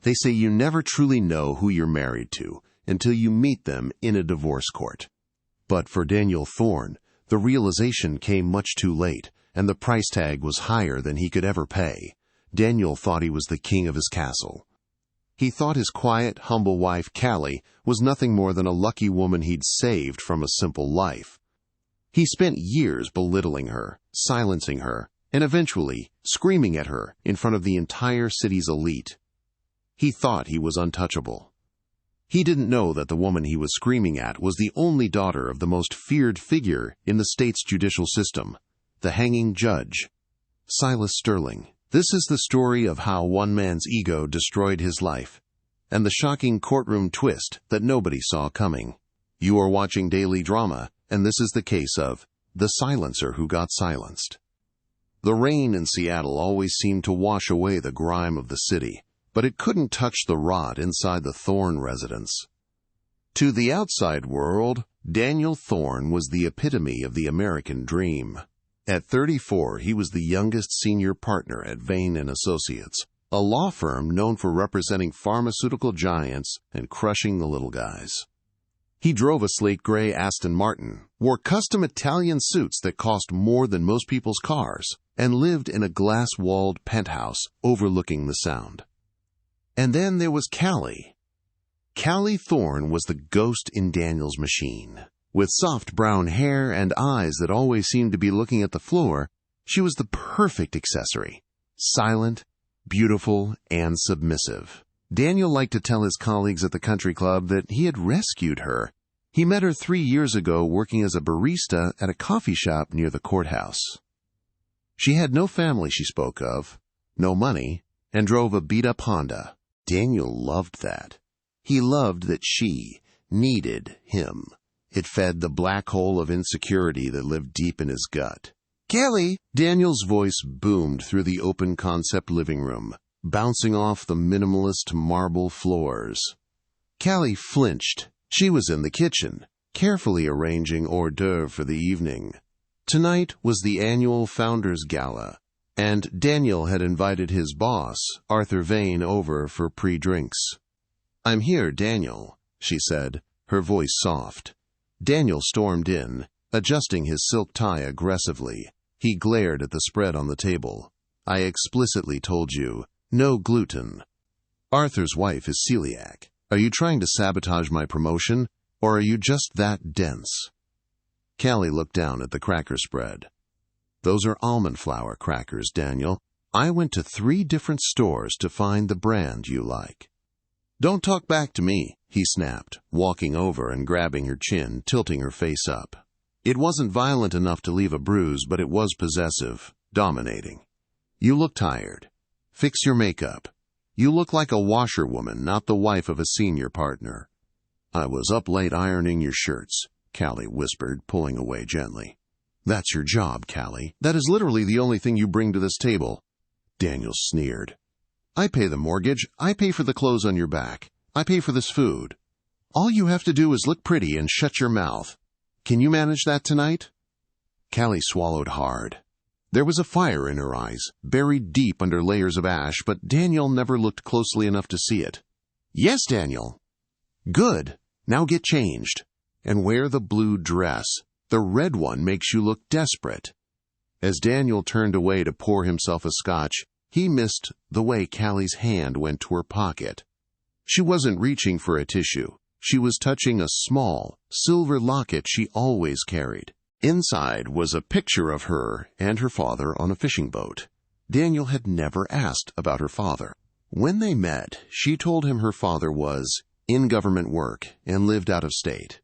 They say you never truly know who you're married to until you meet them in a divorce court. But for Daniel Thorne, the realization came much too late, and the price tag was higher than he could ever pay. Daniel thought he was the king of his castle. He thought his quiet, humble wife, Kallie, was nothing more than a lucky woman he'd saved from a simple life. He spent years belittling her, silencing her, and eventually screaming at her in front of the entire city's elite. He thought he was untouchable. He didn't know that the woman he was screaming at was the only daughter of the most feared figure in the state's judicial system, the hanging judge, Silas Sterling. This is the story of how one man's ego destroyed his life, and the shocking courtroom twist that nobody saw coming. You are watching Daily Drama, and this is the case of the silencer who got silenced. The rain in Seattle always seemed to wash away the grime of the city, but it couldn't touch the rot inside the Thorne residence. To the outside world, Daniel Thorne was the epitome of the American dream. At 34, he was the youngest senior partner at Vane & Associates, a law firm known for representing pharmaceutical giants and crushing the little guys. He drove a slate gray Aston Martin, wore custom Italian suits that cost more than most people's cars, and lived in a glass-walled penthouse overlooking the Sound. And then there was Kallie. Kallie Thorne was the ghost in Daniel's machine. With soft brown hair and eyes that always seemed to be looking at the floor, she was the perfect accessory. Silent, beautiful, and submissive. Daniel liked to tell his colleagues at the country club that he had rescued her. He met her 3 years ago working as a barista at a coffee shop near the courthouse. She had no family she spoke of, no money, and drove a beat-up Honda. Daniel loved that. He loved that she needed him. It fed the black hole of insecurity that lived deep in his gut. "Kallie!" Daniel's voice boomed through the open-concept living room, bouncing off the minimalist marble floors. Kallie flinched. She was in the kitchen, carefully arranging hors d'oeuvre for the evening. Tonight was the annual Founders Gala, and Daniel had invited his boss, Arthur Vane, over for pre-drinks. "I'm here, Daniel," she said, her voice soft. Daniel stormed in, adjusting his silk tie aggressively. He glared at the spread on the table. "I explicitly told you, no gluten." "Arthur's wife is celiac. Are you trying to sabotage my promotion, or are you just that dense?" Kallie looked down at the cracker spread. "Those are almond flour crackers, Daniel. I went to 3 different stores to find the brand you like." "Don't talk back to me," he snapped, walking over and grabbing her chin, tilting her face up. It wasn't violent enough to leave a bruise, but it was possessive, dominating. "You look tired. Fix your makeup. You look like a washerwoman, not the wife of a senior partner." "I was up late ironing your shirts," Kallie whispered, pulling away gently. "That's your job, Kallie. That is literally the only thing you bring to this table." Daniel sneered. "I pay the mortgage. I pay for the clothes on your back. I pay for this food. All you have to do is look pretty and shut your mouth. Can you manage that tonight?" Kallie swallowed hard. There was a fire in her eyes, buried deep under layers of ash, but Daniel never looked closely enough to see it. "Yes, Daniel." "Good. Now get changed. And wear the blue dress. The red one makes you look desperate." As Daniel turned away to pour himself a scotch, he missed the way Kallie's hand went to her pocket. She wasn't reaching for a tissue. She was touching a small, silver locket she always carried. Inside was a picture of her and her father on a fishing boat. Daniel had never asked about her father. When they met, she told him her father was in government work and lived out of state.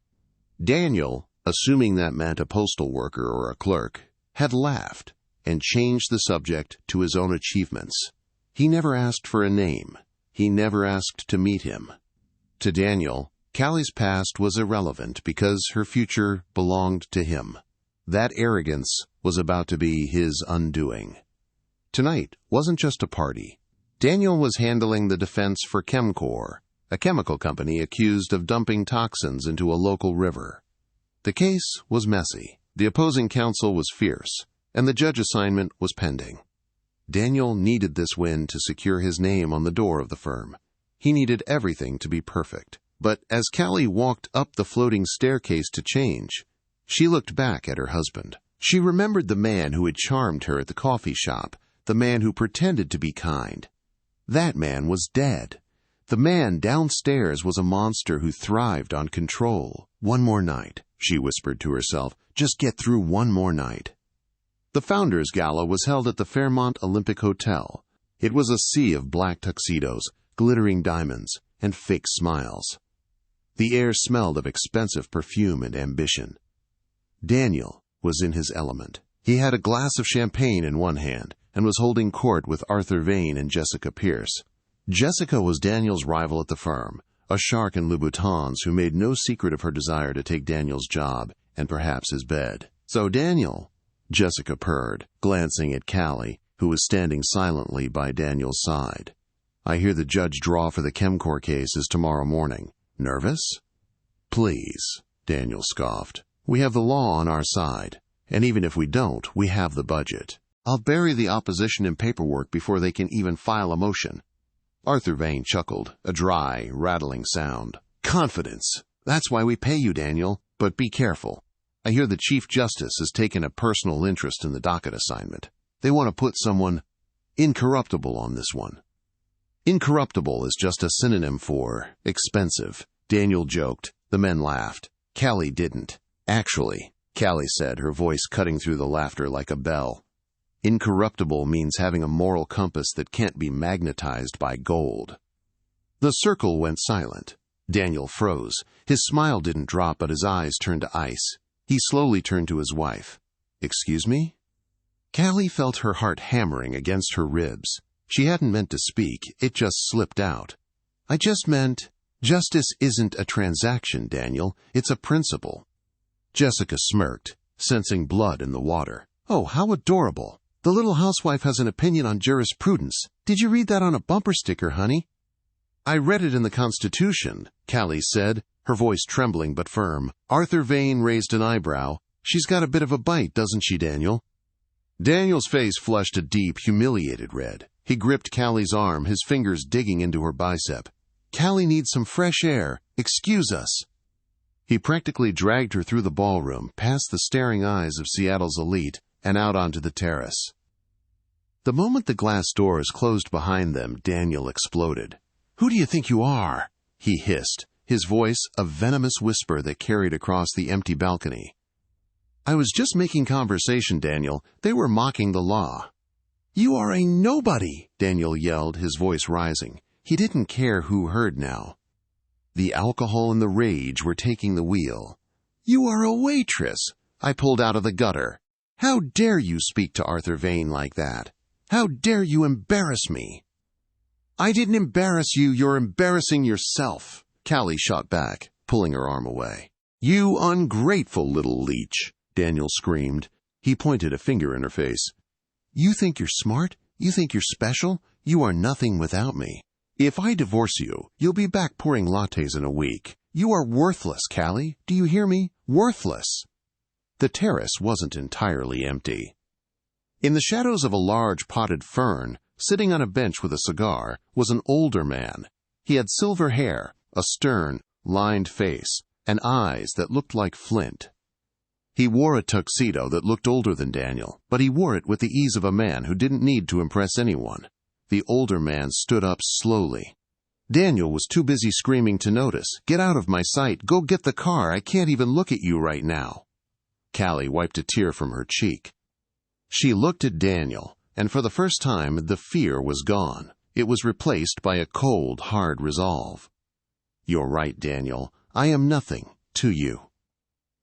Daniel, assuming that meant a postal worker or a clerk, had laughed and changed the subject to his own achievements. He never asked for a name. He never asked to meet him. To Daniel, Kallie's past was irrelevant because her future belonged to him. That arrogance was about to be his undoing. Tonight wasn't just a party. Daniel was handling the defense for Chemcor, a chemical company accused of dumping toxins into a local river. The case was messy. The opposing counsel was fierce, and the judge assignment was pending. Daniel needed this win to secure his name on the door of the firm. He needed everything to be perfect. But as Kallie walked up the floating staircase to change, she looked back at her husband. She remembered the man who had charmed her at the coffee shop, the man who pretended to be kind. That man was dead. The man downstairs was a monster who thrived on control. One more night, she whispered to herself. Just get through one more night. The Founders Gala was held at the Fairmont Olympic Hotel. It was a sea of black tuxedos, glittering diamonds, and fake smiles. The air smelled of expensive perfume and ambition. Daniel was in his element. He had a glass of champagne in one hand and was holding court with Arthur Vane and Jessica Pierce. Jessica was Daniel's rival at the firm, a shark in Louboutins who made no secret of her desire to take Daniel's job and perhaps his bed. "So, Daniel," Jessica purred, glancing at Kallie, who was standing silently by Daniel's side. "I hear the judge draw for the Chemcorp case is tomorrow morning. Nervous?" "Please," Daniel scoffed. "We have the law on our side, and even if we don't, we have the budget. I'll bury the opposition in paperwork before they can even file a motion." Arthur Vane chuckled, a dry, rattling sound. "Confidence. That's why we pay you, Daniel. But be careful. I hear the Chief Justice has taken a personal interest in the docket assignment. They want to put someone incorruptible on this one." Incorruptible is just a synonym for expensive, Daniel joked. The men laughed. Kallie didn't. "Actually," Kallie said, her voice cutting through the laughter like a bell, "incorruptible means having a moral compass that can't be magnetized by gold." The circle went silent. Daniel froze. His smile didn't drop, but his eyes turned to ice. He slowly turned to his wife. "Excuse me?" Kallie felt her heart hammering against her ribs. She hadn't meant to speak. It just slipped out. "I just meant, justice isn't a transaction, Daniel. It's a principle." Jessica smirked, sensing blood in the water. "Oh, how adorable. The little housewife has an opinion on jurisprudence. Did you read that on a bumper sticker, honey?" "I read it in the Constitution," Kallie said, her voice trembling but firm. Arthur Vane raised an eyebrow. "She's got a bit of a bite, doesn't she, Daniel?" Daniel's face flushed a deep, humiliated red. He gripped Kallie's arm, his fingers digging into her bicep. "Kallie needs some fresh air. Excuse us." He practically dragged her through the ballroom, past the staring eyes of Seattle's elite, and out onto the terrace. The moment the glass doors closed behind them, Daniel exploded. "Who do you think you are?" he hissed, his voice a venomous whisper that carried across the empty balcony. "I was just making conversation, Daniel. They were mocking the law." "You are a nobody," Daniel yelled, his voice rising. He didn't care who heard now. The alcohol and the rage were taking the wheel. "You are a waitress I pulled out of the gutter. How dare you speak to Arthur Vane like that? How dare you embarrass me?" "I didn't embarrass you. You're embarrassing yourself," Kallie shot back, pulling her arm away. "You ungrateful little leech," Daniel screamed. He pointed a finger in her face. "You think you're smart? You think you're special? You are nothing without me. If I divorce you, you'll be back pouring lattes in a week. You are worthless, Kallie. Do you hear me? Worthless." The terrace wasn't entirely empty. In the shadows of a large potted fern, sitting on a bench with a cigar, was an older man. He had silver hair, a stern, lined face, and eyes that looked like flint. He wore a tuxedo that looked older than Daniel, but he wore it with the ease of a man who didn't need to impress anyone. The older man stood up slowly. Daniel was too busy screaming to notice. "Get out of my sight! Go get the car! I can't even look at you right now!" Kallie wiped a tear from her cheek. She looked at Daniel, and for the first time the fear was gone. It was replaced by a cold, hard resolve. "You're right, Daniel. I am nothing to you."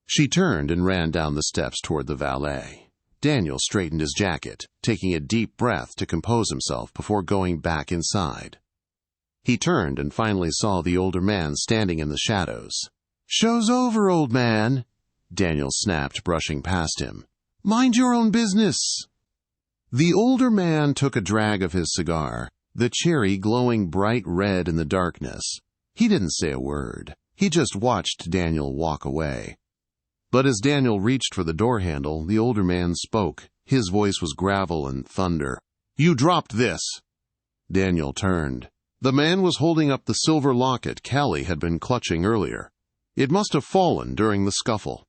She turned and ran down the steps toward the valet. Daniel straightened his jacket, taking a deep breath to compose himself before going back inside. He turned and finally saw the older man standing in the shadows. "Show's over, old man," Daniel snapped, brushing past him. "Mind your own business." The older man took a drag of his cigar, the cherry glowing bright red in the darkness. He didn't say a word. He just watched Daniel walk away. But as Daniel reached for the door handle, the older man spoke. His voice was gravel and thunder. "You dropped this." Daniel turned. The man was holding up the silver locket Kallie had been clutching earlier. It must have fallen during the scuffle.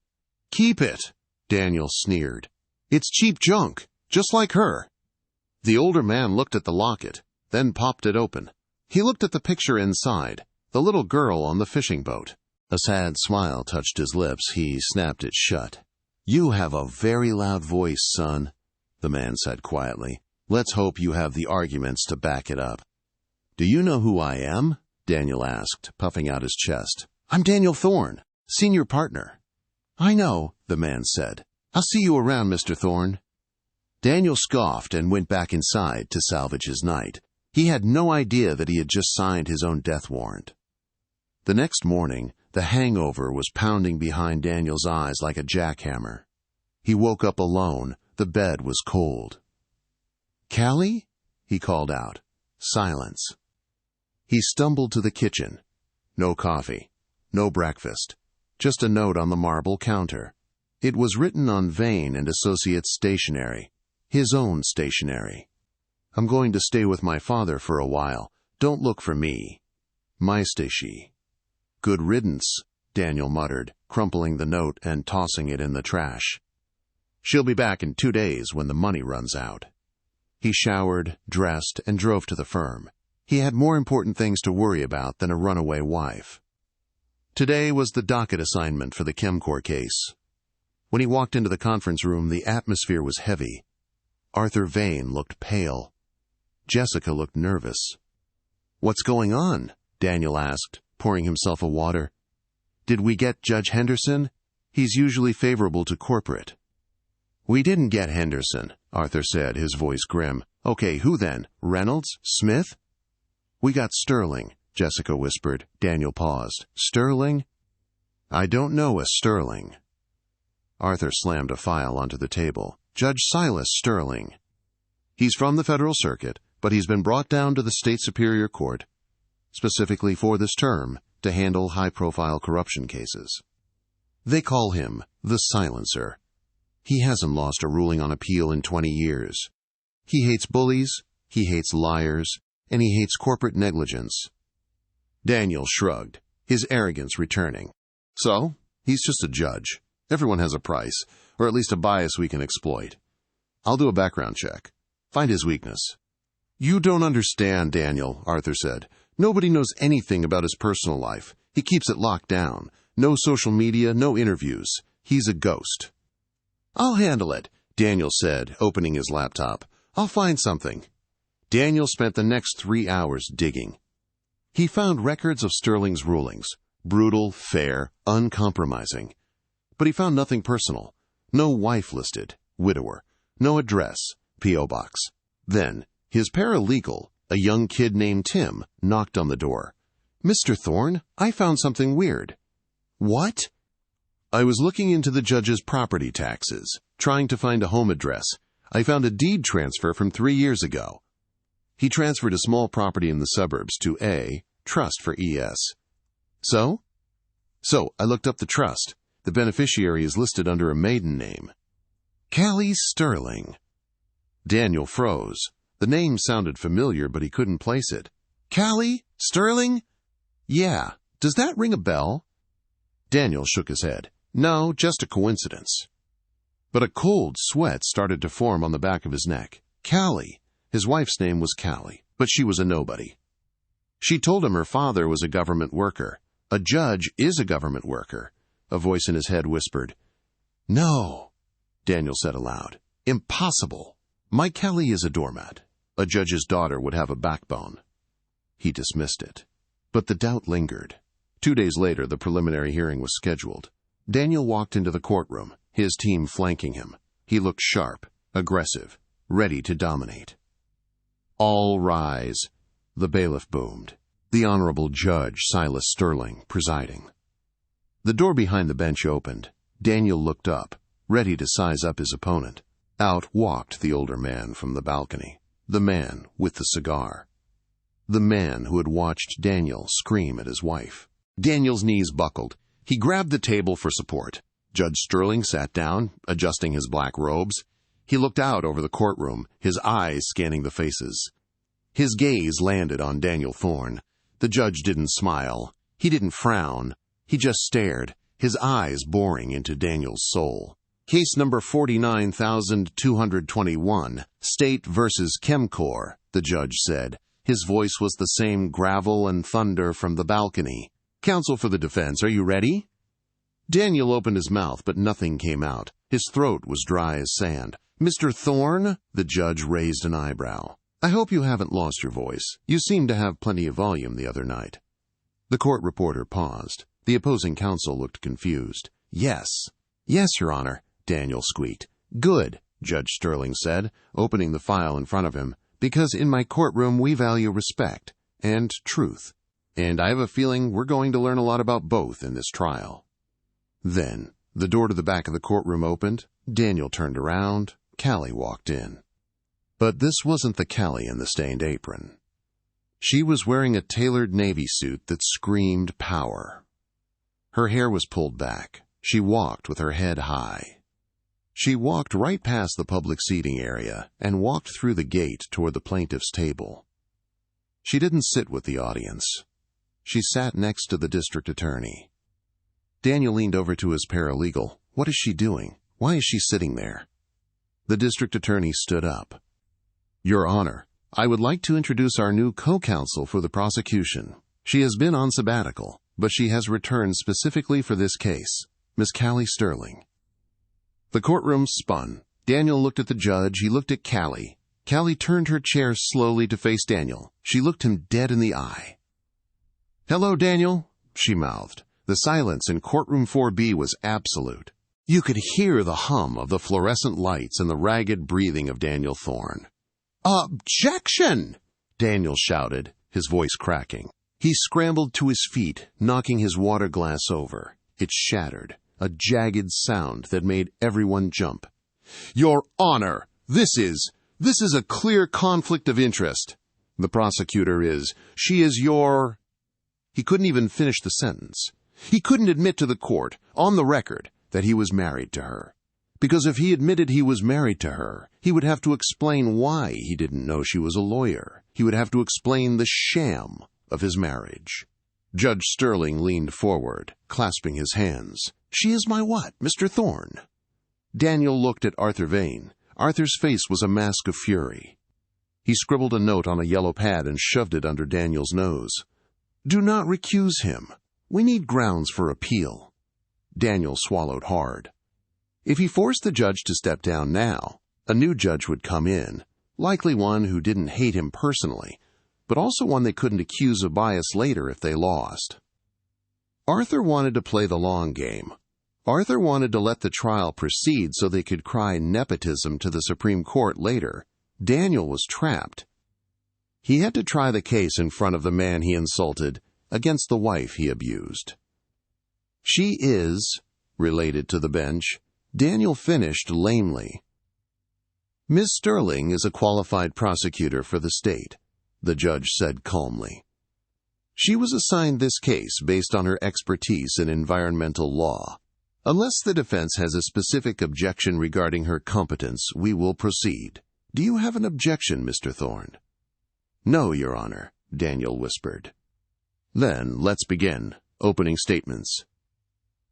"Keep it," Daniel sneered. "It's cheap junk, just like her." The older man looked at the locket, then popped it open. He looked at the picture inside, the little girl on the fishing boat. A sad smile touched his lips. He snapped it shut. "You have a very loud voice, son," the man said quietly. "Let's hope you have the arguments to back it up." "Do you know who I am?" Daniel asked, puffing out his chest. "I'm Daniel Thorne, senior partner." "I know," the man said. "I'll see you around, Mr. Thorne." Daniel scoffed and went back inside to salvage his night. He had no idea that he had just signed his own death warrant. The next morning, the hangover was pounding behind Daniel's eyes like a jackhammer. He woke up alone. The bed was cold. "Kallie?" he called out. Silence. He stumbled to the kitchen. No coffee. No breakfast. Just a note on the marble counter. It was written on Vane and Associates stationery. His own stationery. "I'm going to stay with my father for a while. Don't look for me. My Stacy." "Good riddance," Daniel muttered, crumpling the note and tossing it in the trash. "She'll be back in 2 days when the money runs out." He showered, dressed, and drove to the firm. He had more important things to worry about than a runaway wife. Today was the docket assignment for the Chemcorp case. When he walked into the conference room, the atmosphere was heavy. Arthur Vane looked pale. Jessica looked nervous. "What's going on?" Daniel asked, pouring himself a water. "Did we get Judge Henderson? He's usually favorable to corporate." "We didn't get Henderson," Arthur said, his voice grim. "Okay, who then? Reynolds? Smith?" "We got Sterling," Jessica whispered. Daniel paused. "Sterling?" "I don't know a Sterling." Arthur slammed a file onto the table. "Judge Silas Sterling. He's from the Federal Circuit, but he's been brought down to the State Superior Court, specifically for this term, to handle high-profile corruption cases. They call him the Silencer. He hasn't lost a ruling on appeal in 20 years. He hates bullies, he hates liars, and he hates corporate negligence." Daniel shrugged, his arrogance returning. "So, he's just a judge. Everyone has a price, or at least a bias we can exploit. I'll do a background check. Find his weakness." "You don't understand, Daniel," Arthur said. "Nobody knows anything about his personal life. He keeps it locked down. No social media, no interviews. He's a ghost." "I'll handle it," Daniel said, opening his laptop. "I'll find something." Daniel spent the next 3 hours digging. He found records of Sterling's rulings. Brutal, fair, uncompromising. But he found nothing personal. No wife listed, widower. No address, P.O. Box. Then, his paralegal, a young kid named Tim, knocked on the door. "Mr. Thorne, I found something weird." "What?" "I was looking into the judge's property taxes, trying to find a home address. I found a deed transfer from 3 years ago. He transferred a small property in the suburbs to A, trust for ES. So I looked up the trust. The beneficiary is listed under a maiden name. Kallie Sterling." Daniel froze. The name sounded familiar, but he couldn't place it. "Kallie Sterling?" "Yeah. Does that ring a bell?" Daniel shook his head. "No, just a coincidence." But a cold sweat started to form on the back of his neck. Kallie. His wife's name was Kallie, but she was a nobody. She told him her father was a government worker. A judge is a government worker. A voice in his head whispered. "No," Daniel said aloud. "Impossible. My Kallie is a doormat. A judge's daughter would have a backbone." He dismissed it. But the doubt lingered. 2 days later, the preliminary hearing was scheduled. Daniel walked into the courtroom, his team flanking him. He looked sharp, aggressive, ready to dominate. "All rise," the bailiff boomed. The Honorable Judge Silas Sterling presiding. The door behind the bench opened. Daniel looked up, ready to size up his opponent. Out walked the older man from the balcony, the man with the cigar. The man who had watched Daniel scream at his wife. Daniel's knees buckled. He grabbed the table for support. Judge Sterling sat down, adjusting his black robes. He looked out over the courtroom, his eyes scanning the faces. His gaze landed on Daniel Thorne. The judge didn't smile. He didn't frown. He just stared, his eyes boring into Daniel's soul. Case number 49,221, State versus Chemcor, the judge said. His voice was the same gravel and thunder from the balcony. Counsel for the defense, are you ready? Daniel opened his mouth, but nothing came out. His throat was dry as sand. Mr. Thorne, the judge raised an eyebrow. I hope you haven't lost your voice. You seemed to have plenty of volume the other night. The court reporter paused. The opposing counsel looked confused. Yes, Your Honor, Daniel squeaked. Good, Judge Sterling said, opening the file in front of him, because in my courtroom we value respect and truth. And I have a feeling we're going to learn a lot about both in this trial. Then, the door to the back of the courtroom opened. Daniel turned around. Kallie walked in. But this wasn't the Kallie in the stained apron. She was wearing a tailored navy suit that screamed power. Her hair was pulled back. She walked with her head high. She walked right past the public seating area and walked through the gate toward the plaintiff's table. She didn't sit with the audience. She sat next to the district attorney. Daniel leaned over to his paralegal. What is she doing? Why is she sitting there? The district attorney stood up. Your Honor, I would like to introduce our new co-counsel for the prosecution. She has been on sabbatical, but she has returned specifically for this case, Miss Silas Sterling. The courtroom spun. Daniel looked at the judge. He looked at Kallie. Kallie turned her chair slowly to face Daniel. She looked him dead in the eye. Hello, Daniel, she mouthed. The silence in courtroom 4B was absolute. You could hear the hum of the fluorescent lights and the ragged breathing of Daniel Thorne. Objection! Daniel shouted, his voice cracking. He scrambled to his feet, knocking his water glass over. It shattered, a jagged sound that made everyone jump. Your Honor, this is a clear conflict of interest. The prosecutor she is your... He couldn't even finish the sentence. He couldn't admit to the court, on the record, that he was married to her. Because if he admitted he was married to her, he would have to explain why he didn't know she was a lawyer. He would have to explain the sham of his marriage. Judge Sterling leaned forward, clasping his hands. She is my what, Mr. Thorne? Daniel looked at Arthur Vane. Arthur's face was a mask of fury. He scribbled a note on a yellow pad and shoved it under Daniel's nose. Do not recuse him. We need grounds for appeal. Daniel swallowed hard. If he forced the judge to step down now, a new judge would come in, likely one who didn't hate him personally, but also one they couldn't accuse of bias later if they lost. Arthur wanted to play the long game. Arthur wanted to let the trial proceed so they could cry nepotism to the Supreme Court later. Daniel was trapped. He had to try the case in front of the man he insulted against the wife he abused. She is related to the bench. Daniel finished lamely. Miss Sterling is a qualified prosecutor for the state, the judge said calmly. She was assigned this case based on her expertise in environmental law. Unless the defense has a specific objection regarding her competence, we will proceed. Do you have an objection, Mr. Thorne? No, Your Honor, Daniel whispered. Then let's begin. Opening statements.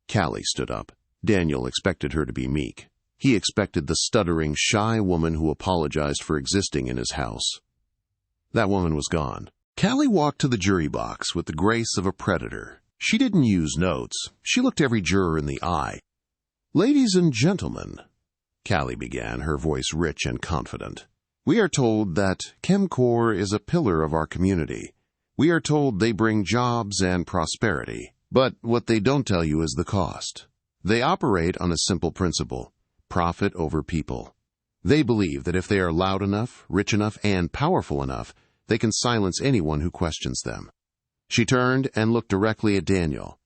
Kallie stood up. Daniel expected her to be meek. He expected the stuttering, shy woman who apologized for existing in his house. That woman was gone. Kallie walked to the jury box with the grace of a predator. She didn't use notes. She looked every juror in the eye. Ladies and gentlemen, Kallie began, her voice rich and confident. We are told that Chemcor is a pillar of our community. We are told they bring jobs and prosperity. But what they don't tell you is the cost. They operate on a simple principle: profit over people. They believe that if they are loud enough, rich enough, and powerful enough, they can silence anyone who questions them. She turned and looked directly at Daniel.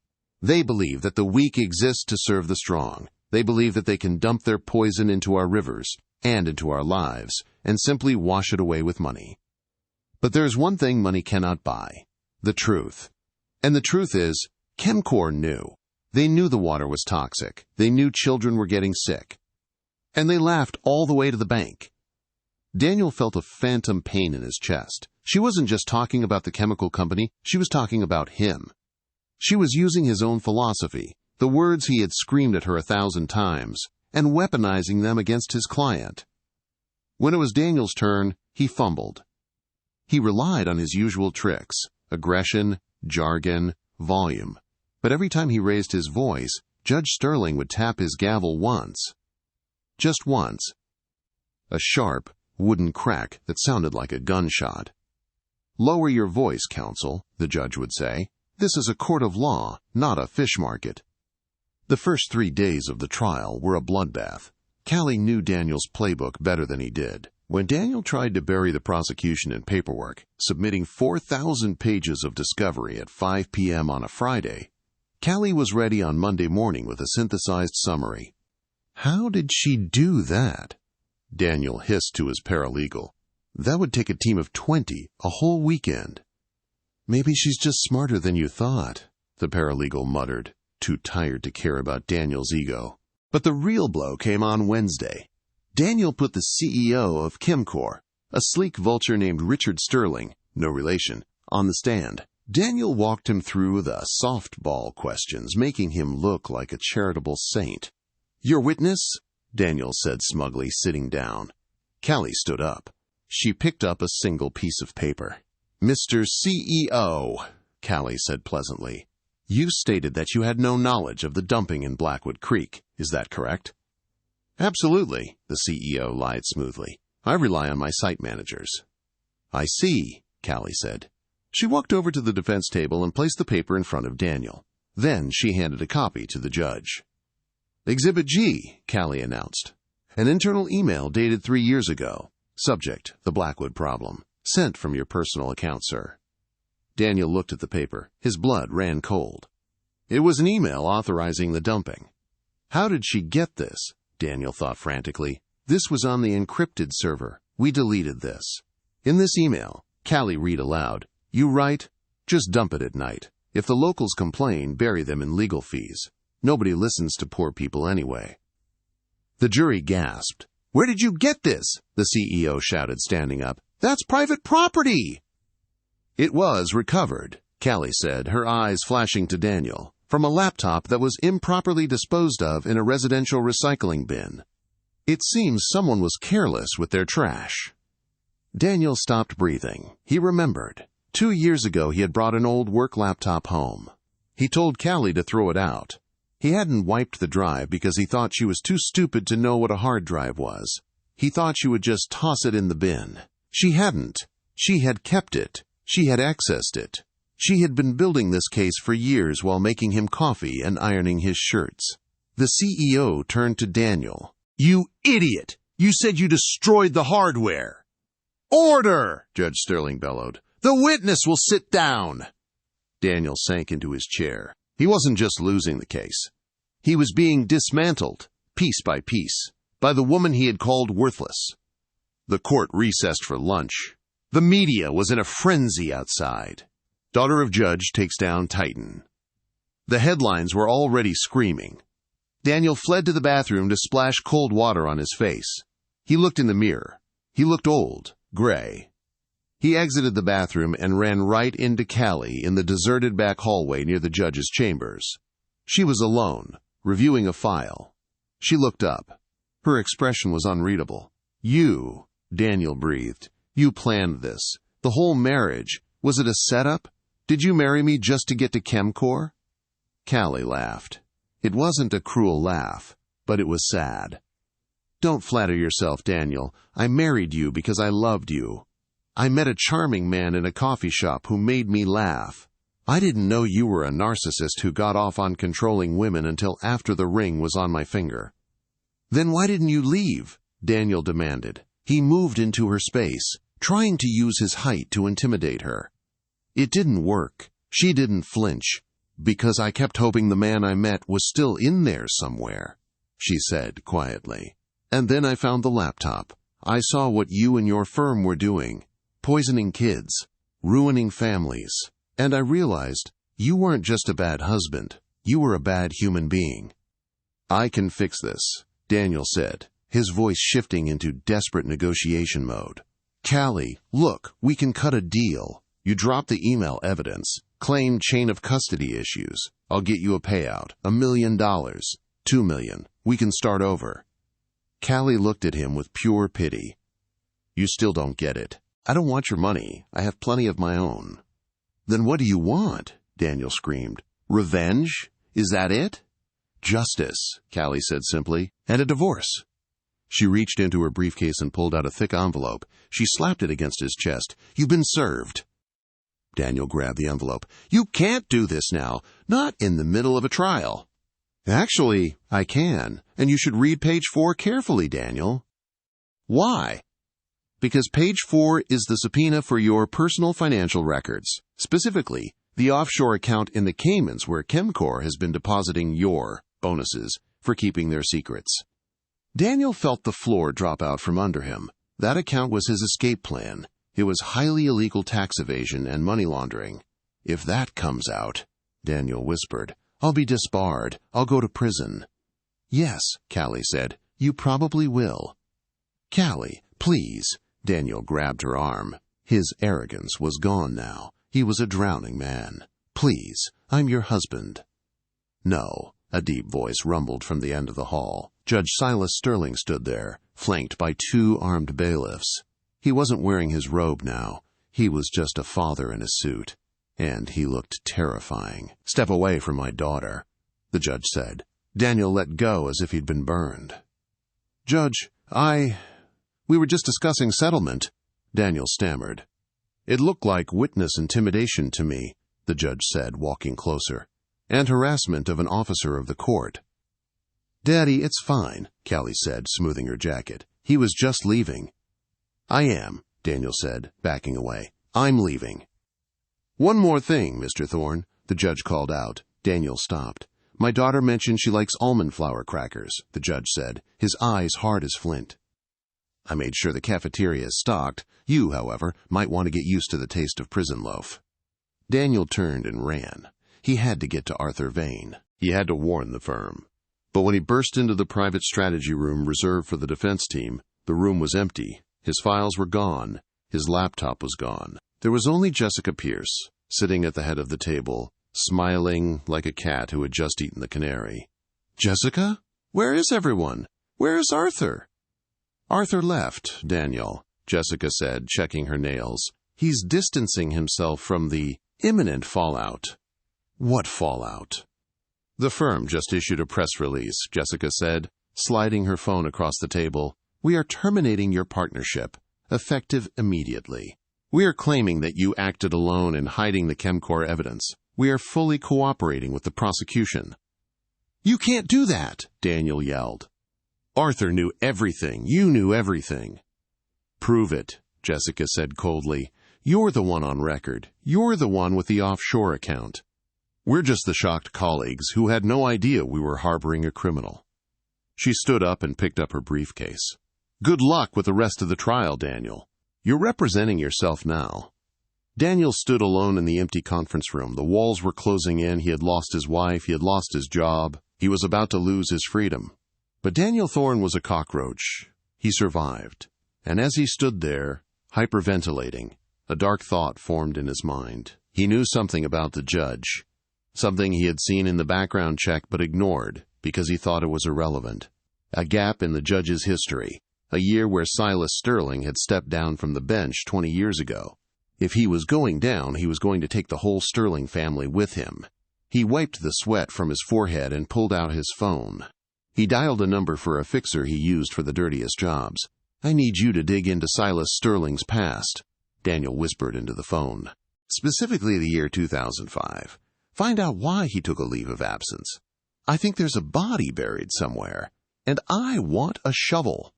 They believe that the weak exist to serve the strong. They believe that they can dump their poison into our rivers and into our lives and simply wash it away with money. But there's one thing money cannot buy: the truth. And the truth is, Chemcor knew. They knew the water was toxic. They knew children were getting sick. And they laughed all the way to the bank. Daniel felt a phantom pain in his chest. She wasn't just talking about the chemical company, she was talking about him. She was using his own philosophy, the words he had screamed at her 1,000 times, and weaponizing them against his client. When it was Daniel's turn, he fumbled. He relied on his usual tricks, aggression, jargon, volume. But every time he raised his voice, Judge Sterling would tap his gavel once. Just once. A sharp, wooden crack that sounded like a gunshot. "Lower your voice, counsel," the judge would say. "This is a court of law, not a fish market." The first 3 days of the trial were a bloodbath. Kallie knew Daniel's playbook better than he did. When Daniel tried to bury the prosecution in paperwork, submitting 4,000 pages of discovery at 5 p.m. on a Friday, Kallie was ready on Monday morning with a synthesized summary. "How did she do that?" Daniel hissed to his paralegal. "That would take a team of 20, a whole weekend." "Maybe she's just smarter than you thought," the paralegal muttered, too tired to care about Daniel's ego. But the real blow came on Wednesday. Daniel put the CEO of Chemcor, a sleek vulture named Richard Sterling, no relation, on the stand. Daniel walked him through the softball questions, making him look like a charitable saint. "Your witness?" Daniel said smugly, sitting down. Kallie stood up. She picked up a single piece of paper. "Mr. CEO," Kallie said pleasantly, "you stated that you had no knowledge of the dumping in Blackwood Creek. Is that correct?" "Absolutely," the CEO lied smoothly. "I rely on my site managers." "I see," Kallie said. She walked over to the defense table and placed the paper in front of Daniel. Then she handed a copy to the judge. "Exhibit G," Kallie announced. "An internal email dated 3 years ago. Subject, the Blackwood problem. Sent from your personal account, sir." Daniel looked at the paper. His blood ran cold. It was an email authorizing the dumping. How did she get this? Daniel thought frantically. This was on the encrypted server. We deleted this. In this email, Kallie read aloud, "You write, just dump it at night. If the locals complain, bury them in legal fees. Nobody listens to poor people anyway." The jury gasped. "Where did you get this?" the CEO shouted, standing up. "That's private property!" "It was recovered," Kallie said, her eyes flashing to Daniel, "from a laptop that was improperly disposed of in a residential recycling bin. It seems someone was careless with their trash." Daniel stopped breathing. He remembered. 2 years ago he had brought an old work laptop home. He told Kallie to throw it out. He hadn't wiped the drive because he thought she was too stupid to know what a hard drive was. He thought she would just toss it in the bin. She hadn't. She had kept it. She had accessed it. She had been building this case for years while making him coffee and ironing his shirts. The CEO turned to Daniel. "You idiot! You said you destroyed the hardware!" "Order!" Judge Sterling bellowed. "The witness will sit down!" Daniel sank into his chair. He wasn't just losing the case. He was being dismantled, piece by piece, by the woman he had called worthless. The court recessed for lunch. The media was in a frenzy outside. Daughter of Judge takes down Titan. The headlines were already screaming. Daniel fled to the bathroom to splash cold water on his face. He looked in the mirror. He looked old, gray. He exited the bathroom and ran right into Kallie in the deserted back hallway near the judge's chambers. She was alone, reviewing a file. She looked up. Her expression was unreadable. "You," Daniel breathed. "You planned this. The whole marriage. Was it a setup? Did you marry me just to get to Chemcor?" Kallie laughed. It wasn't a cruel laugh, but it was sad. "Don't flatter yourself, Daniel. I married you because I loved you. I met a charming man in a coffee shop who made me laugh. I didn't know you were a narcissist who got off on controlling women until after the ring was on my finger." "Then why didn't you leave?" Daniel demanded. He moved into her space, trying to use his height to intimidate her. "It didn't work. She didn't flinch. Because I kept hoping the man I met was still in there somewhere," she said quietly. "And then I found the laptop. I saw what you and your firm were doing. Poisoning kids, ruining families, and I realized you weren't just a bad husband, you were a bad human being." "I can fix this," Daniel said, his voice shifting into desperate negotiation mode. Kallie, look, we can cut a deal. You drop the email evidence, claim chain of custody issues. I'll get you a payout, $1 million, $2 million. We can start over. Kallie looked at him with pure pity. You still don't get it. I don't want your money. I have plenty of my own. Then what do you want? Daniel screamed. Revenge? Is that it? Justice, Kallie said simply, and a divorce. She reached into her briefcase and pulled out a thick envelope. She slapped it against his chest. You've been served. Daniel grabbed the envelope. You can't do this now, not in the middle of a trial. Actually, I can, and you should read page 4 carefully, Daniel. Why? Because page 4 is the subpoena for your personal financial records, specifically the offshore account in the Caymans where Chemcorp has been depositing your bonuses for keeping their secrets. Daniel felt the floor drop out from under him. That account was his escape plan. It was highly illegal tax evasion and money laundering. If that comes out, Daniel whispered, I'll be disbarred. I'll go to prison. Yes, Kallie said, you probably will. Kallie, please. Daniel grabbed her arm. His arrogance was gone now. He was a drowning man. Please, I'm your husband. No, a deep voice rumbled from the end of the hall. Judge Silas Sterling stood there, flanked by 2 armed bailiffs. He wasn't wearing his robe now. He was just a father in a suit. And he looked terrifying. Step away from my daughter, the judge said. Daniel let go as if he'd been burned. Judge, we were just discussing settlement, Daniel stammered. It looked like witness intimidation to me, the judge said, walking closer, and harassment of an officer of the court. Daddy, it's fine, Kallie said, smoothing her jacket. He was just leaving. I am, Daniel said, backing away. I'm leaving. One more thing, Mr. Thorne, the judge called out. Daniel stopped. My daughter mentioned she likes almond flour crackers, the judge said, his eyes hard as flint. I made sure the cafeteria is stocked. You, however, might want to get used to the taste of prison loaf. Daniel turned and ran. He had to get to Arthur Vane. He had to warn the firm. But when he burst into the private strategy room reserved for the defense team, the room was empty. His files were gone. His laptop was gone. There was only Jessica Pierce, sitting at the head of the table, smiling like a cat who had just eaten the canary. Jessica? Where is everyone? Where is Arthur? Arthur left, Daniel, Jessica said, checking her nails. He's distancing himself from the imminent fallout. What fallout? The firm just issued a press release, Jessica said, sliding her phone across the table. We are terminating your partnership, effective immediately. We are claiming that you acted alone in hiding the Chemcorp evidence. We are fully cooperating with the prosecution. You can't do that, Daniel yelled. Arthur knew everything. You knew everything. Prove it, Jessica said coldly. You're the one on record. You're the one with the offshore account. We're just the shocked colleagues who had no idea we were harboring a criminal. She stood up and picked up her briefcase. Good luck with the rest of the trial, Daniel. You're representing yourself now. Daniel stood alone in the empty conference room. The walls were closing in. He had lost his wife. He had lost his job. He was about to lose his freedom. But Daniel Thorne was a cockroach. He survived. And as he stood there, hyperventilating, a dark thought formed in his mind. He knew something about the judge, something he had seen in the background check but ignored because he thought it was irrelevant. A gap in the judge's history, a year where Silas Sterling had stepped down from the bench 20 years ago. If he was going down, he was going to take the whole Sterling family with him. He wiped the sweat from his forehead and pulled out his phone. He dialed a number for a fixer he used for the dirtiest jobs. I need you to dig into Silas Sterling's past, Daniel whispered into the phone. Specifically the year 2005. Find out why he took a leave of absence. I think there's a body buried somewhere, and I want a shovel.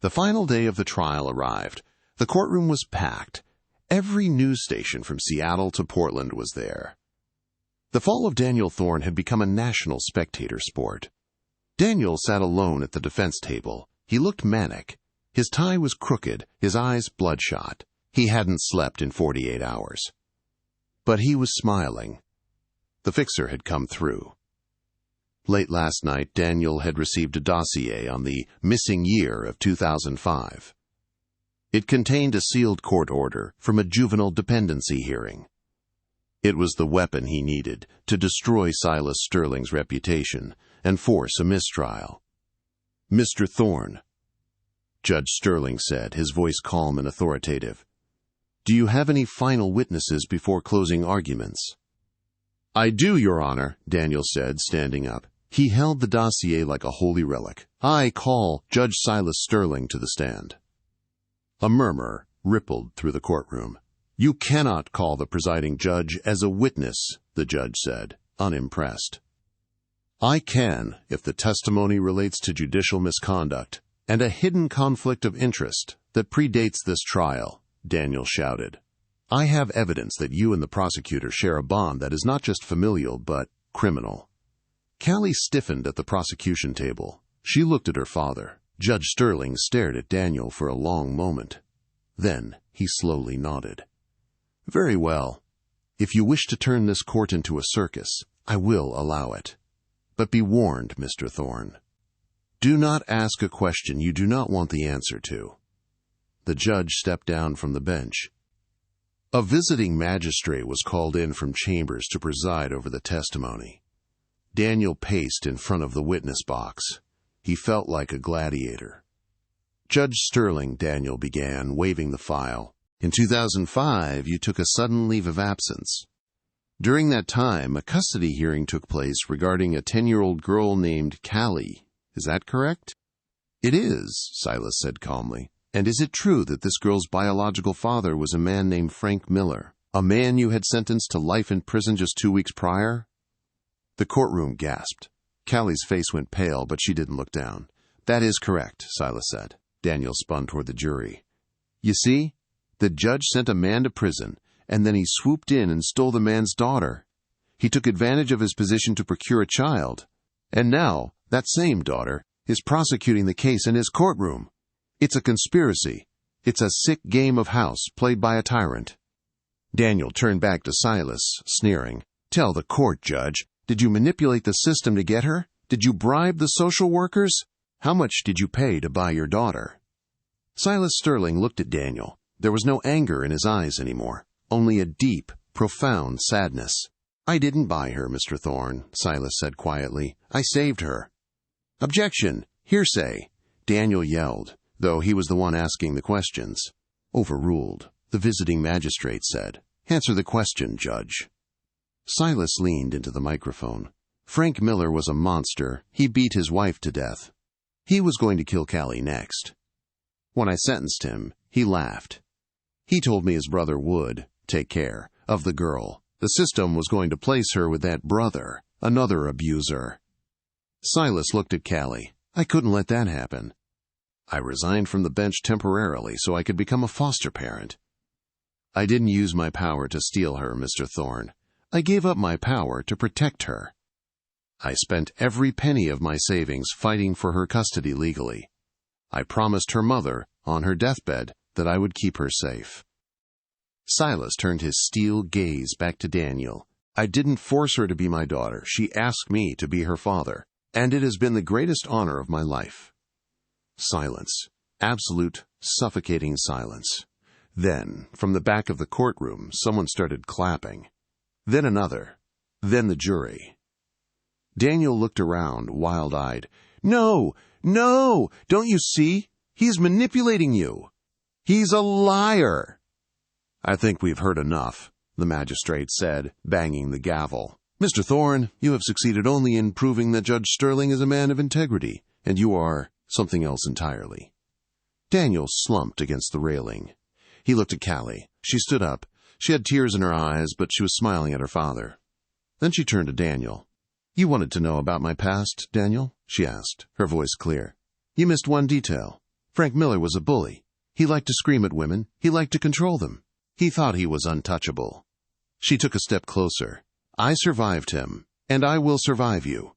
The final day of the trial arrived. The courtroom was packed. Every news station from Seattle to Portland was there. The fall of Daniel Thorne had become a national spectator sport. Daniel sat alone at the defense table. He looked manic. His tie was crooked, his eyes bloodshot. He hadn't slept in 48 hours. But he was smiling. The fixer had come through. Late last night, Daniel had received a dossier on the missing year of 2005. It contained a sealed court order from a juvenile dependency hearing. It was the weapon he needed to destroy Silas Sterling's reputation and force a mistrial. "Mr. Thorne," Judge Sterling said, his voice calm and authoritative, "do you have any final witnesses before closing arguments?" "I do, Your Honor," Daniel said, standing up. He held the dossier like a holy relic. "I call Judge Silas Sterling to the stand." A murmur rippled through the courtroom. "You cannot call the presiding judge as a witness," the judge said, unimpressed. "I can if the testimony relates to judicial misconduct and a hidden conflict of interest that predates this trial," Daniel shouted. "I have evidence that you and the prosecutor share a bond that is not just familial but criminal." Kallie stiffened at the prosecution table. She looked at her father. Judge Sterling stared at Daniel for a long moment. Then he slowly nodded. "Very well. If you wish to turn this court into a circus, I will allow it. But be warned, Mr. Thorne. Do not ask a question you do not want the answer to." The judge stepped down from the bench. A visiting magistrate was called in from chambers to preside over the testimony. Daniel paced in front of the witness box. He felt like a gladiator. "Judge Sterling," Daniel began, waving the file. "In 2005, you took a sudden leave of absence. During that time, a custody hearing took place regarding a 10-year-old girl named Kallie. Is that correct?" "It is," Silas said calmly. "And is it true that this girl's biological father was a man named Frank Miller, a man you had sentenced to life in prison just 2 weeks prior?" The courtroom gasped. Kallie's face went pale, but she didn't look down. "That is correct," Silas said. Daniel spun toward the jury. "You see, the judge sent a man to prison, and then he swooped in and stole the man's daughter. He took advantage of his position to procure a child. And now, that same daughter is prosecuting the case in his courtroom. It's a conspiracy. It's a sick game of house played by a tyrant." Daniel turned back to Silas, sneering. "Tell the court, Judge. Did you manipulate the system to get her? Did you bribe the social workers? How much did you pay to buy your daughter?" Silas Sterling looked at Daniel. There was no anger in his eyes anymore, only a deep, profound sadness. "I didn't buy her, Mr. Thorne," Silas said quietly. "I saved her." "Objection! Hearsay!" Daniel yelled, though he was the one asking the questions. "Overruled," the visiting magistrate said. "Answer the question, Judge." Silas leaned into the microphone. "Frank Miller was a monster. He beat his wife to death. He was going to kill Kallie next. When I sentenced him, he laughed. He told me his brother would take care of the girl. The system was going to place her with that brother, another abuser." Silas looked at Kallie. "I couldn't let that happen. I resigned from the bench temporarily so I could become a foster parent. I didn't use my power to steal her, Mr. Thorne. I gave up my power to protect her. I spent every penny of my savings fighting for her custody legally. I promised her mother, on her deathbed, that I would keep her safe." Silas turned his steel gaze back to Daniel. "I didn't force her to be my daughter. She asked me to be her father, and it has been the greatest honor of my life." Silence. Absolute, suffocating silence. Then, from the back of the courtroom, someone started clapping. Then another. Then the jury. Daniel looked around, wild-eyed. "No! No! Don't you see? He's manipulating you. He's a liar!" "I think we've heard enough," the magistrate said, banging the gavel. "Mr. Thorne, you have succeeded only in proving that Judge Sterling is a man of integrity, and you are something else entirely." Daniel slumped against the railing. He looked at Kallie. She stood up. She had tears in her eyes, but she was smiling at her father. Then she turned to Daniel. "You wanted to know about my past, Daniel?" she asked, her voice clear. "You missed one detail. Frank Miller was a bully. He liked to scream at women. He liked to control them. He thought he was untouchable." She took a step closer. "I survived him, and I will survive you."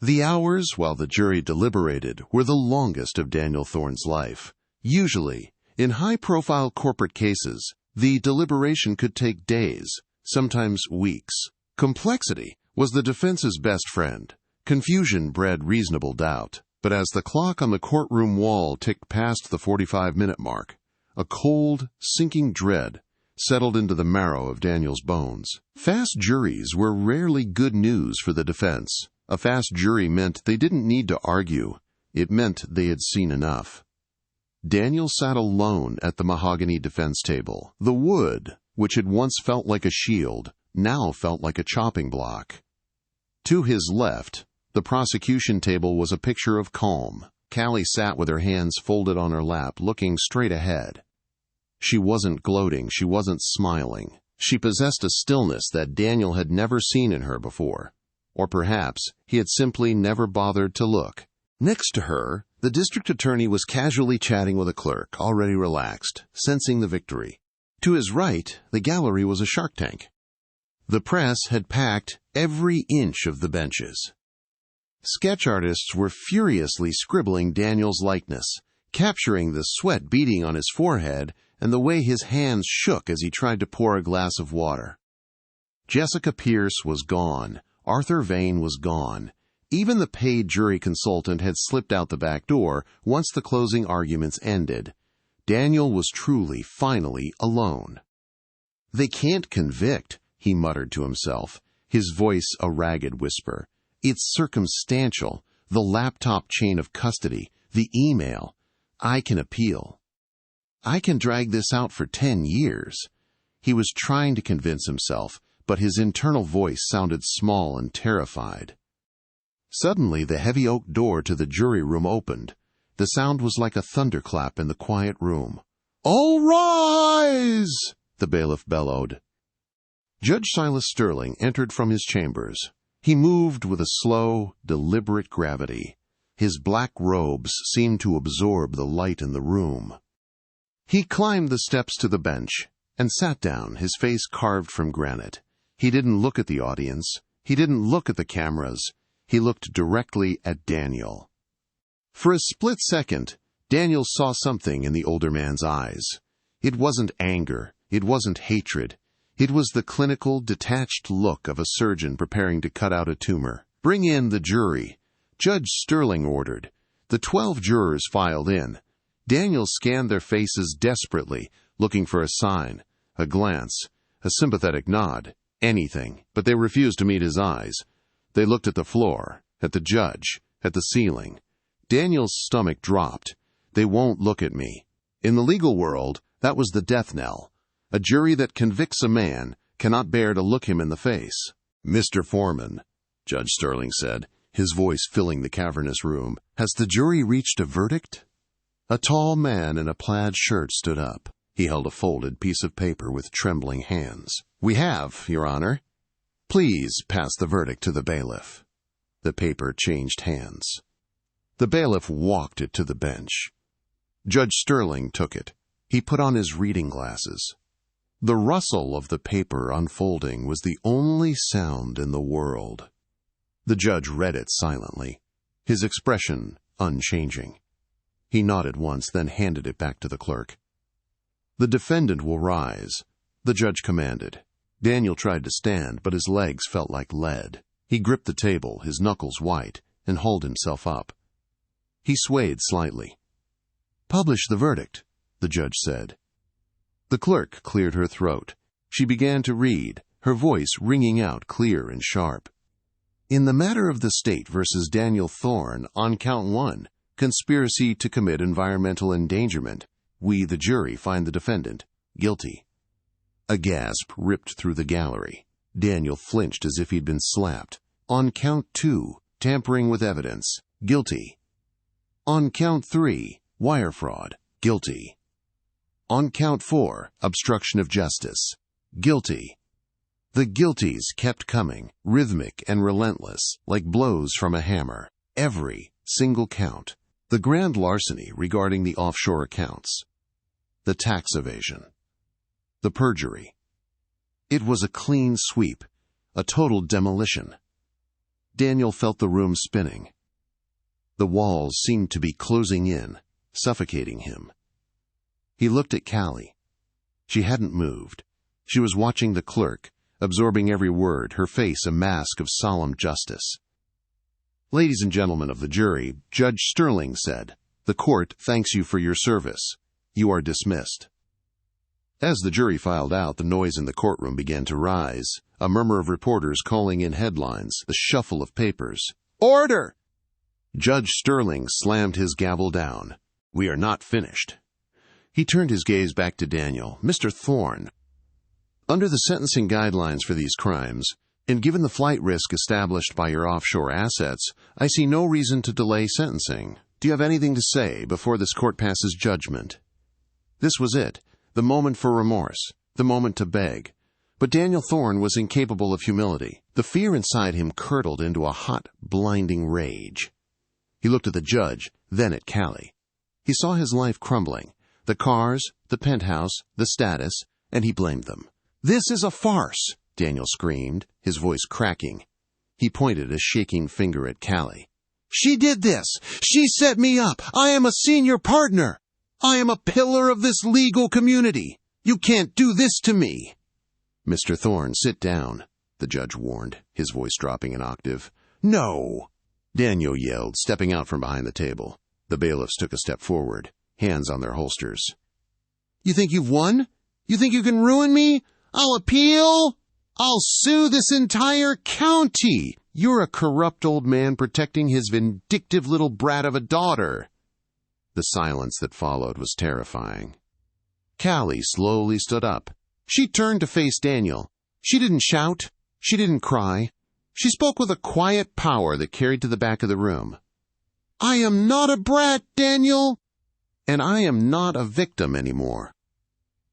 The hours while the jury deliberated were the longest of Daniel Thorne's life. Usually, in high-profile corporate cases, the deliberation could take days, sometimes weeks. Complexity was the defense's best friend. Confusion bred reasonable doubt. But as the clock on the courtroom wall ticked past the 45-minute mark, A cold, sinking dread settled into the marrow of Daniel's bones. Fast juries were rarely good news for the defense. A fast jury meant they didn't need to argue. It meant they had seen enough. Daniel sat alone at the mahogany defense table. The wood, which had once felt like a shield, now felt like a chopping block. To his left, the prosecution table was a picture of calm. Kallie sat with her hands folded on her lap, looking straight ahead. She wasn't gloating, she wasn't smiling. She possessed a stillness that Daniel had never seen in her before. Or perhaps he had simply never bothered to look. Next to her, the district attorney was casually chatting with a clerk, already relaxed, sensing the victory. To his right, the gallery was a shark tank. The press had packed every inch of the benches. Sketch artists were furiously scribbling Daniel's likeness, capturing the sweat beading on his forehead and the way his hands shook as he tried to pour a glass of water. Jessica Pierce was gone. Arthur Vane was gone. Even the paid jury consultant had slipped out the back door once the closing arguments ended. Daniel was truly, finally alone. "They can't convict," he muttered to himself, his voice a ragged whisper. "It's circumstantial, the laptop chain of custody, the email. I can appeal. I can drag this out for 10 years. He was trying to convince himself, but his internal voice sounded small and terrified. Suddenly, the heavy oak door to the jury room opened. The sound was like a thunderclap in the quiet room. "All rise!" the bailiff bellowed. Judge Silas Sterling entered from his chambers. He moved with a slow, deliberate gravity. His black robes seemed to absorb the light in the room. He climbed the steps to the bench and sat down, his face carved from granite. He didn't look at the audience. He didn't look at the cameras. He looked directly at Daniel. For a split second, Daniel saw something in the older man's eyes. It wasn't anger. It wasn't hatred. It was the clinical, detached look of a surgeon preparing to cut out a tumor. "Bring in the jury," Judge Sterling ordered. The 12 jurors filed in. Daniel scanned their faces desperately, looking for a sign, a glance, a sympathetic nod, anything, but they refused to meet his eyes. They looked at the floor, at the judge, at the ceiling. Daniel's stomach dropped. "They won't look at me." In the legal world, that was the death knell. A jury that convicts a man cannot bear to look him in the face. "Mr. Foreman," Judge Sterling said, his voice filling the cavernous room, "has the jury reached a verdict?" A tall man in a plaid shirt stood up. He held a folded piece of paper with trembling hands. "We have, Your Honor." "Please pass the verdict to the bailiff." The paper changed hands. The bailiff walked it to the bench. Judge Sterling took it. He put on his reading glasses. The rustle of the paper unfolding was the only sound in the world. The judge read it silently, his expression unchanging. He nodded once, then handed it back to the clerk. "The defendant will rise," the judge commanded. Daniel tried to stand, but his legs felt like lead. He gripped the table, his knuckles white, and hauled himself up. He swayed slightly. "Publish the verdict," the judge said. The clerk cleared her throat. She began to read, her voice ringing out clear and sharp. "In the matter of the state versus Daniel Thorne, on count 1, conspiracy to commit environmental endangerment, we, the jury, find the defendant guilty." A gasp ripped through the gallery. Daniel flinched as if he'd been slapped. "On count 2, tampering with evidence, guilty." "On count 3, wire fraud, guilty." "On count 4, obstruction of justice, guilty." The guilties kept coming, rhythmic and relentless, like blows from a hammer. Every single count. The grand larceny regarding the offshore accounts. The tax evasion. The perjury. It was a clean sweep, a total demolition. Daniel felt the room spinning. The walls seemed to be closing in, suffocating him. He looked at Kallie. She hadn't moved. She was watching the clerk, absorbing every word, her face a mask of solemn justice. "Ladies and gentlemen of the jury," Judge Sterling said, "the court thanks you for your service. You are dismissed." As the jury filed out, the noise in the courtroom began to rise. A murmur of reporters calling in headlines, the shuffle of papers. Order! Judge Sterling slammed his gavel down. We are not finished. He turned his gaze back to Daniel. Mr. Thorne, under the sentencing guidelines for these crimes, and given the flight risk established by your offshore assets, I see no reason to delay sentencing. Do you have anything to say before this court passes judgment? This was it, the moment for remorse, the moment to beg. But Daniel Thorne was incapable of humility. The fear inside him curdled into a hot, blinding rage. He looked at the judge, then at Kallie. He saw his life crumbling. The cars, the penthouse, the status, and he blamed them. This is a farce, Daniel screamed, his voice cracking. He pointed a shaking finger at Kallie. She did this! She set me up! I am a senior partner! I am a pillar of this legal community! You can't do this to me! Mr. Thorne, sit down, the judge warned, his voice dropping an octave. No! Daniel yelled, stepping out from behind the table. The bailiffs took a step forward, hands on their holsters. You think you've won? You think you can ruin me? I'll appeal! I'll sue this entire county! You're a corrupt old man protecting his vindictive little brat of a daughter. The silence that followed was terrifying. Kallie slowly stood up. She turned to face Daniel. She didn't shout. She didn't cry. She spoke with a quiet power that carried to the back of the room. I am not a brat, Daniel, and I am not a victim anymore.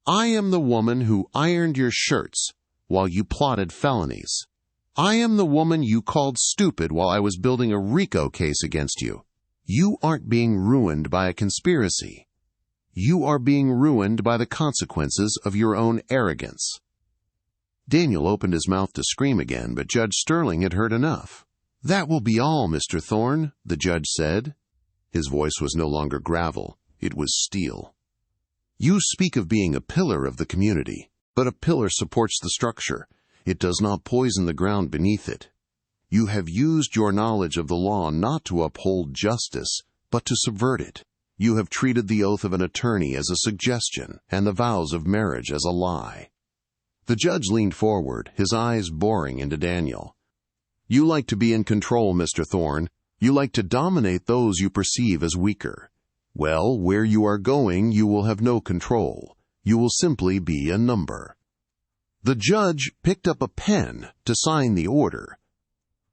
I am the woman who ironed your shirts while you plotted felonies. I am the woman you called stupid while I was building a RICO case against you. You aren't being ruined by a conspiracy. You are being ruined by the consequences of your own arrogance. Daniel opened his mouth to scream again, but Judge Sterling had heard enough. That will be all, Mr. Thorne, the judge said. His voice was no longer gravel. It was steel. You speak of being a pillar of the community, but a pillar supports the structure. It does not poison the ground beneath it. You have used your knowledge of the law not to uphold justice, but to subvert it. You have treated the oath of an attorney as a suggestion and the vows of marriage as a lie. The judge leaned forward, his eyes boring into Daniel. You like to be in control, Mr. Thorne. You like to dominate those you perceive as weaker. Well, where you are going, you will have no control. You will simply be a number. The judge picked up a pen to sign the order.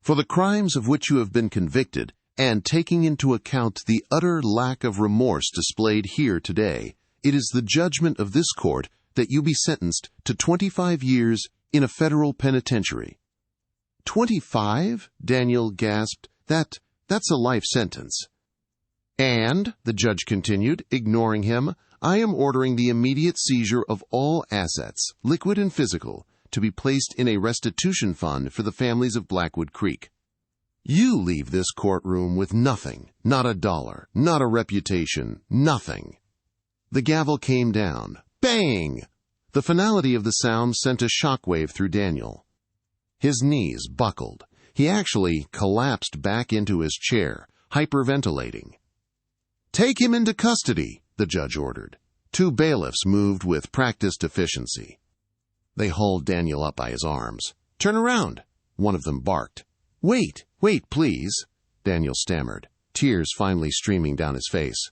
For the crimes of which you have been convicted, and taking into account the utter lack of remorse displayed here today, it is the judgment of this court that you be sentenced to 25 years in a federal penitentiary. 25? Daniel gasped. That's a life sentence. And, the judge continued, ignoring him, I am ordering the immediate seizure of all assets, liquid and physical, to be placed in a restitution fund for the families of Blackwood Creek. You leave this courtroom with nothing, not a dollar, not a reputation, nothing. The gavel came down. Bang! The finality of the sound sent a shockwave through Daniel. His knees buckled. He actually collapsed back into his chair, hyperventilating. Take him into custody, the judge ordered. Two bailiffs moved with practiced efficiency. They hauled Daniel up by his arms. Turn around, one of them barked. Wait, please, Daniel stammered, tears finally streaming down his face.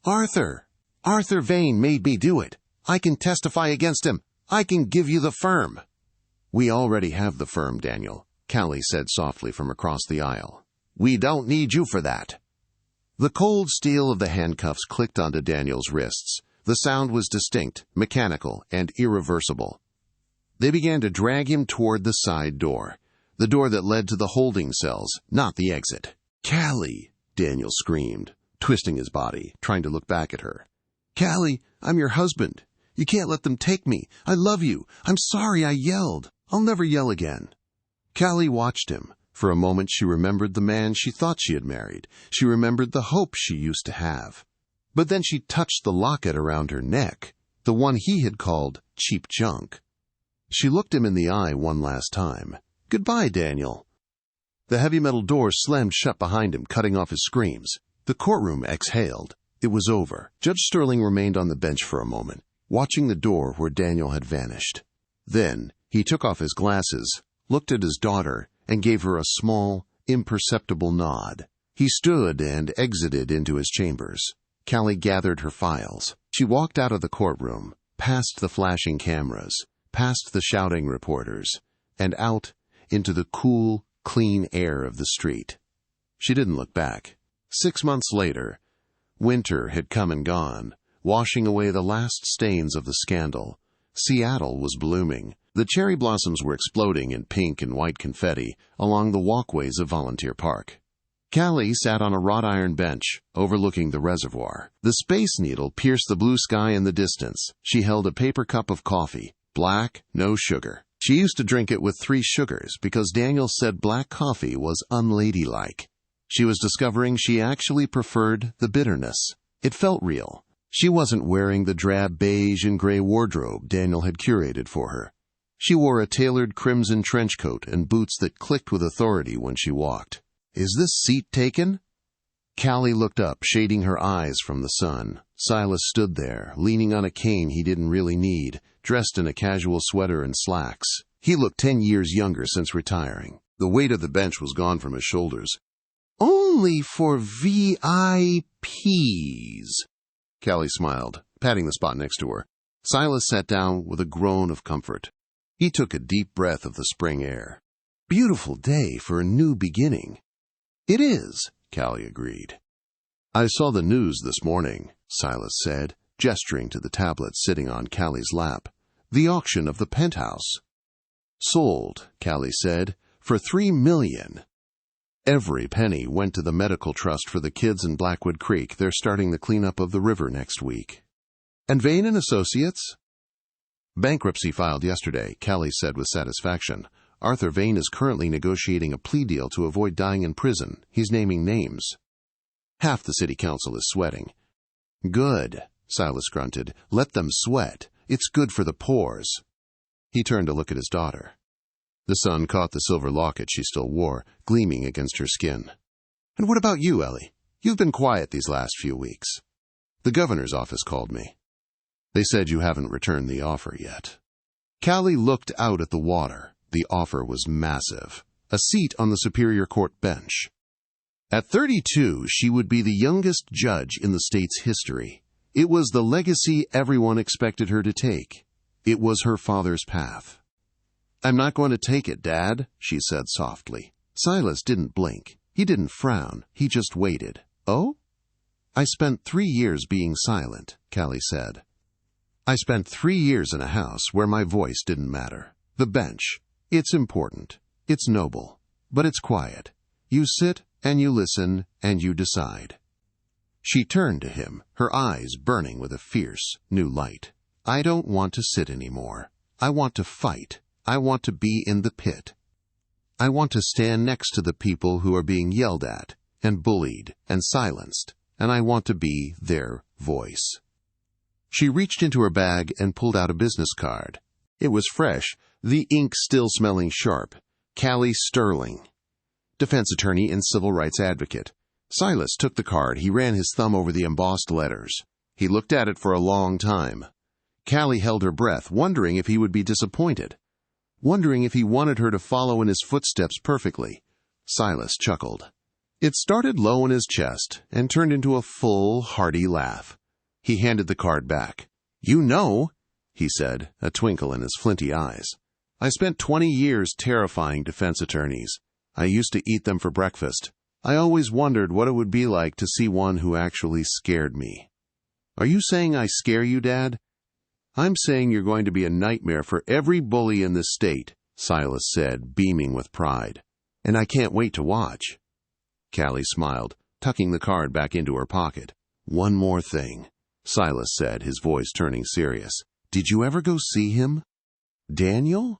Arthur Vane made me do it. I can testify against him. I can give you the firm. We already have the firm, Daniel, Kallie said softly from across the aisle. We don't need you for that. The cold steel of the handcuffs clicked onto Daniel's wrists. The sound was distinct, mechanical, and irreversible. They began to drag him toward the side door, the door that led to the holding cells, not the exit. Kallie, Daniel screamed, twisting his body, trying to look back at her. Kallie, I'm your husband. You can't let them take me. I love you. I'm sorry I yelled. I'll never yell again. Kallie watched him. For a moment she remembered the man she thought she had married. She remembered the hope she used to have. But then she touched the locket around her neck, the one he had called cheap junk. She looked him in the eye one last time. Goodbye, Daniel. The heavy metal door slammed shut behind him, cutting off his screams. The courtroom exhaled. It was over. Judge Sterling remained on the bench for a moment. watching the door where Daniel had vanished. Then he took off his glasses, looked at his daughter, and gave her a small, imperceptible nod. He stood and exited into his chambers. Kallie gathered her files. She walked out of the courtroom, past the flashing cameras, past the shouting reporters, and out into the cool, clean air of the street. She didn't look back. 6 months later, winter had come and gone, washing away the last stains of the scandal. Seattle was blooming. The cherry blossoms were exploding in pink and white confetti along the walkways of Volunteer Park. Kallie sat on a wrought iron bench, overlooking the reservoir. The Space Needle pierced the blue sky in the distance. She held a paper cup of coffee, black, no sugar. She used to drink it with 3 sugars because Daniel said black coffee was unladylike. She was discovering she actually preferred the bitterness. It felt real. She wasn't wearing the drab beige and gray wardrobe Daniel had curated for her. She wore a tailored crimson trench coat and boots that clicked with authority when she walked. "Is this seat taken?" Kallie looked up, shading her eyes from the sun. Silas stood there, leaning on a cane he didn't really need, dressed in a casual sweater and slacks. He looked 10 years younger since retiring. The weight of the bench was gone from his shoulders. "Only for VIPs." Kallie smiled, patting the spot next to her. Silas sat down with a groan of comfort. He took a deep breath of the spring air. "Beautiful day for a new beginning." "It is," Kallie agreed. "I saw the news this morning," Silas said, gesturing to the tablet sitting on Kallie's lap. "The auction of the penthouse." "Sold," Kallie said, "for $3 million. Every penny went to the medical trust for the kids in Blackwood Creek. They're starting the cleanup of the river next week." "And Vane and Associates?" "Bankruptcy filed yesterday," Kallie said with satisfaction. "Arthur Vane is currently negotiating a plea deal to avoid dying in prison. He's naming names. Half the city council is sweating." "Good," Silas grunted. "Let them sweat. It's good for the pores." He turned to look at his daughter. The sun caught the silver locket she still wore, gleaming against her skin. "And what about you, Ellie? You've been quiet these last few weeks." "The governor's office called me. They said you haven't returned the offer yet." Kallie looked out at the water. The offer was massive. A seat on the Superior Court bench. At 32, she would be the youngest judge in the state's history. It was the legacy everyone expected her to take. It was her father's path. "I'm not going to take it, Dad," she said softly. Silas didn't blink. He didn't frown. He just waited. "Oh?" "I spent 3 years being silent," Kallie said. "I spent 3 years in a house where my voice didn't matter. The bench. It's important. It's noble. But it's quiet. You sit and you listen and you decide." She turned to him, her eyes burning with a fierce, new light. "I don't want to sit anymore. I want to fight. I want to be in the pit. I want to stand next to the people who are being yelled at and bullied and silenced, and I want to be their voice." She reached into her bag and pulled out a business card. It was fresh, the ink still smelling sharp. Silas Sterling, defense attorney and civil rights advocate. Silas took the card. He ran his thumb over the embossed letters. He looked at it for a long time. Kallie held her breath, wondering if he would be disappointed, wondering if he wanted her to follow in his footsteps perfectly. Silas chuckled. It started low in his chest and turned into a full, hearty laugh. He handed the card back. "You know," he said, a twinkle in his flinty eyes. "I spent 20 years terrifying defense attorneys. I used to eat them for breakfast. I always wondered what it would be like to see one who actually scared me." "Are you saying I scare you, Dad?" "I'm saying you're going to be a nightmare for every bully in this state," Silas said, beaming with pride. "And I can't wait to watch." Kallie smiled, tucking the card back into her pocket. "One more thing," Silas said, his voice turning serious. "Did you ever go see him?" "Daniel?"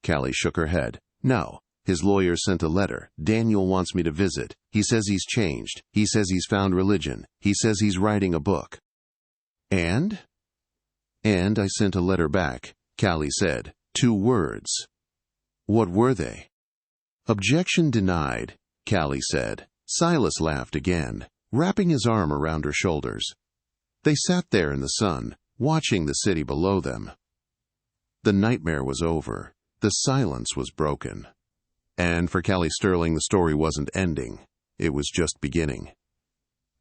Kallie shook her head. "No. His lawyer sent a letter. Daniel wants me to visit. He says he's changed. He says he's found religion. He says he's writing a book." "And?" "And I sent a letter back," Kallie said. 2 words. "What were they?" "Objection denied," Kallie said. Silas laughed again, wrapping his arm around her shoulders. They sat there in the sun, watching the city below them. The nightmare was over. The silence was broken. And for Kallie Sterling, the story wasn't ending. It was just beginning.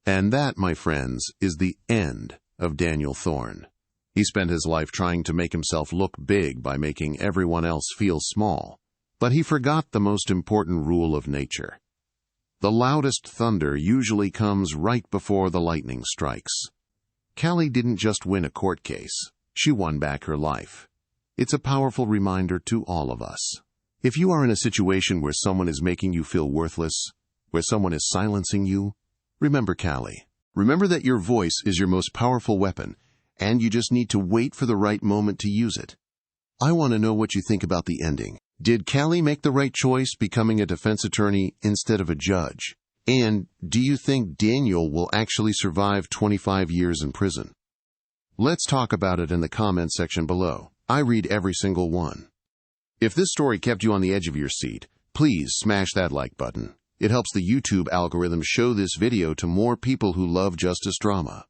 And that, my friends, is the end of Daniel Thorne. He spent his life trying to make himself look big by making everyone else feel small. But he forgot the most important rule of nature. The loudest thunder usually comes right before the lightning strikes. Kallie didn't just win a court case. She won back her life. It's a powerful reminder to all of us. If you are in a situation where someone is making you feel worthless, where someone is silencing you, remember Kallie. Remember that your voice is your most powerful weapon, and you just need to wait for the right moment to use it. I want to know what you think about the ending. Did Kallie make the right choice becoming a defense attorney instead of a judge? And do you think Daniel will actually survive 25 years in prison? Let's talk about it in the comment section below. I read every single one. If this story kept you on the edge of your seat, please smash that like button. It helps the YouTube algorithm show this video to more people who love justice drama.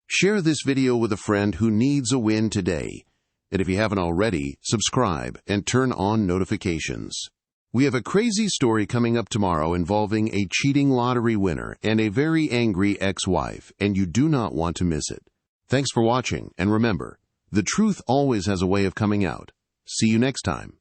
Share this video with a friend who needs a win today. And if you haven't already, subscribe and turn on notifications. We have a crazy story coming up tomorrow involving a cheating lottery winner and a very angry ex-wife, and you do not want to miss it. Thanks for watching, and remember, the truth always has a way of coming out. See you next time.